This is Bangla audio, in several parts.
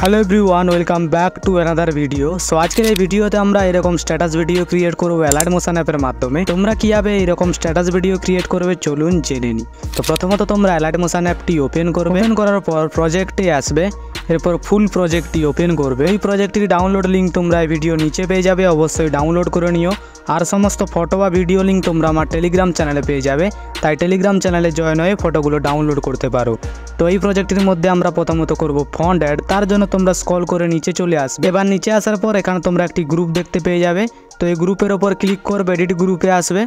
Hello everyone welcome back to another video. So आजकल এই ভিডিওতে আমরা এরকম স্ট্যাটাস ভিডিও ক্রিয়েট করব অ্যালার্ট মোশন অ্যাপের মাধ্যমে। তোমরা কিভাবে এরকম স্ট্যাটাস ভিডিও ক্রিয়েট করবে চলুন জেনে নিই। তো প্রথমত তোমরা অ্যালার্ট মোশন অ্যাপটি ওপেন করবে। ওপেন করার পর প্রজেক্টে আসবে, এরপর ফুল প্রজেক্টটি ওপেন করবে। এই প্রজেক্টটির ডাউনলোড লিঙ্ক তোমরা এই ভিডিও নিচে পেয়ে যাবে, অবশ্যই ডাউনলোড করে নিও। আর সমস্ত ফটো বা ভিডিও লিঙ্ক তোমরা আমার টেলিগ্রাম চ্যানেলে পেয়ে যাবে, তাই টেলিগ্রাম চ্যানেলে জয়েন হয়ে ফটোগুলো ডাউনলোড করতে পারো। তো এই প্রজেক্টের মধ্যে আমরা প্রথমত করব ফন্ট অ্যাড। তার জন্য তোমরা স্ক্রল করে নিচে চলে আসবে। এবার নিচে আসার পর এখানে তোমরা একটি গ্রুপ দেখতে পেয়ে যাবে। তো এই গ্রুপের ওপর ক্লিক করবে, এডিট গ্রুপে আসবে।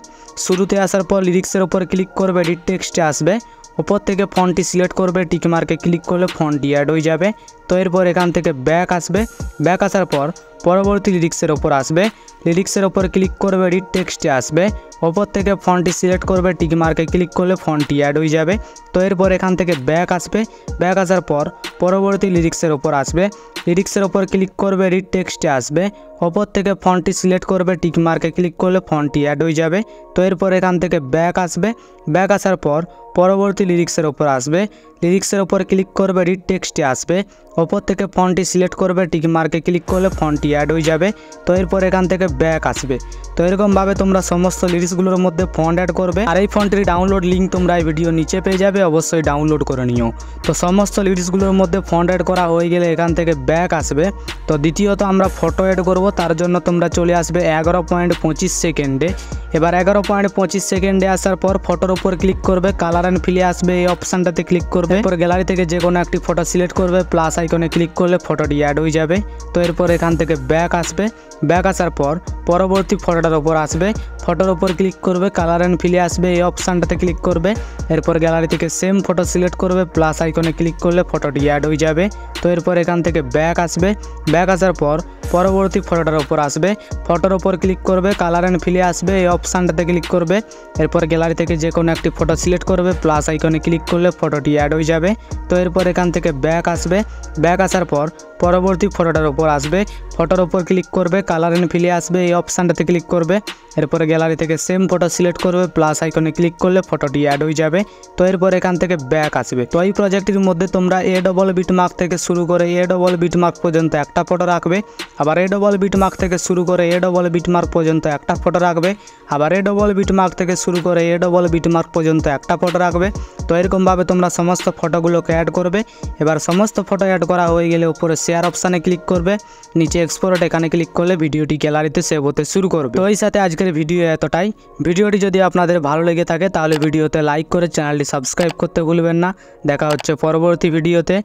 শুরুতে আসার পর লিরিক্সের ওপর ক্লিক করবে, এডিট টেক্সটে আসবে। ওপর থেকে ফন্টটি সিলেক্ট করবে, টিক মার্কে ক্লিক করলে ফন্টটি অ্যাড হয়ে যাবে। তো এরপর এখান থেকে ব্যাক আসবে। ব্যাক আসার পর পরবর্তী লিরিক্সের ওপর আসবে। লিরিক্সের ওপর ক্লিক করবে, এডিট টেক্সটে আসবে। ওপর থেকে ফন্টটি সিলেক্ট করবে, টিক মার্কে ক্লিক করলে ফন্টটি অ্যাড হয়ে যাবে। তো এরপর এখান থেকে ব্যাক আসবে। ব্যাক আসার পর পরবর্তী লিরিক্সের ওপর আসবে। লিরিক্সের ওপর ক্লিক করবে, এডিট টেক্সটে আসবে। ওপর থেকে ফন্টটি সিলেক্ট করবে, টিক মার্কে ক্লিক করলে ফন্টটি অ্যাড হয়ে যাবে। তো এরপর এখান থেকে ব্যাক আসবে। ব্যাক আসার পর পরবর্তী লিরিক্সের ওপর আসবে। লিরিক্সের ওপর ক্লিক করবে, এডিট টেক্সটে আসবে। ওপর থেকে ফন্টটি সিলেক্ট করবে, টিক মার্কে ক্লিক করলে ফন্টটি অ্যাড হয়ে যাবে। তো এরপর এখান থেকে ব্যাক আসবে। তো এরকমভাবে তোমরা সমস্ত লিরিক্সগুলোর মধ্যে ফন্ট অ্যাড করবে। আর এই ফন্টের ডাউনলোড লিঙ্ক তোমরা এই ভিডিও নিচে পেয়ে যাবে, অবশ্যই ডাউনলোড করে নিও। তো সমস্ত লিরিক্সগুলোর মধ্যে ফন্ট অ্যাড করা হয়ে গেলে এখান থেকে ব্যাক আসবে। তো দ্বিতীয়ত আমরা ফটো অ্যাড করব, তার জন্য তোমরা চলে আসবে 11.25 সেকেন্ডে। এবার 11.25 সেকেন্ডে আসার পর ফটোর উপর ক্লিক করবে, কালার অ্যান্ড ফিলে আসবে, এই অপশানটাতে ক্লিক করবে। এরপর গ্যালারি থেকে যে কোনো একটি ফটো সিলেক্ট করবে, প্লাস আইকনে ক্লিক করলে ফটোটি অ্যাড হয়ে যাবে। তো এরপর এখান থেকে ব্যাক আসবে। ব্যাক আসার পর পরবর্তী ফটোটার ওপর আসবে। ফটোর ওপর ক্লিক করবে, কালার অ্যান্ড ফিলে আসবে, এই অপশানটাতে ক্লিক করবে। এরপর গ্যালারি থেকে সেম ফটো সিলেক্ট করবে, প্লাস আইকনে ক্লিক করলে ফটোটি অ্যাড হয়ে যাবে। তো এরপর এখান থেকে ব্যাক আসবে। ব্যাক আসার পর পরবর্তী ফটোটার ওপর আসবে। ফটোর ওপর ক্লিক করবে, কালার অ্যান্ড ফিলে আসবে, এই অপশানটাতে ক্লিক করবে। এরপর গ্যালারি থেকে যে কোনো একটি ফটো সিলেক্ট করবে, প্লাস আইকনে ক্লিক করলে ফটোটি অ্যাড হয়ে যাবে। তো এরপর এখান থেকে ব্যাক আসবে। ব্যাক আসার পর পরবর্তী ফটোটার ওপর আসবে। ফটোর ওপর ক্লিক করবে, কালার অ্যান্ড ফিলে আসবে, এই অপশানটাতে ক্লিক করবে। এরপর গ্যালারি থেকে সেম ফটো সিলেক্ট করবে, প্লাস আইকনে ক্লিক করলে ফটোটি অ্যাড হয়ে যাবে। তো এরপর এখান থেকে ব্যাক আসবে। তো এই প্রজেক্টের মধ্যে তোমরা এ ডবল বিটমার্ক থেকে শুরু করে এ ডবল বিটমার্ক পর্যন্ত একটা ফটো রাখবে। আবার এ ডবল বিটমার্ক থেকে শুরু করে এ ডবল বিটমার্ক পর্যন্ত একটা ফটো রাখবে। আবার এ ডবল বিটমার্ক থেকে শুরু করে এ ডবল বিটমার্ক পর্যন্ত একটা ফটো রাখবে। তো এরকমভাবে তোমরা সমস্ত ফটোগুলোকে অ্যাড করবে। এবার সমস্ত ফটো অ্যাড করা হয়ে গেলে উপরে শেয়ার অপশানে ক্লিক করবে, নিচে এক্সপোর্ট এখানে ক্লিক করলে ভিডিওটি গ্যালারিতে সেভ হতে শুরু করবে। তো এই সাথে আজকের ভিডিও এতটাই। ভিডিওটি যদি আপনাদের ভালো লেগে থাকে তাহলে ভিডিওতে লাইক করে চ্যানেলটি সাবস্ক্রাইব করতে ভুলবেন না। দেখা হচ্ছে পরবর্তী ভিডিওতে।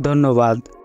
ধন্যবাদ।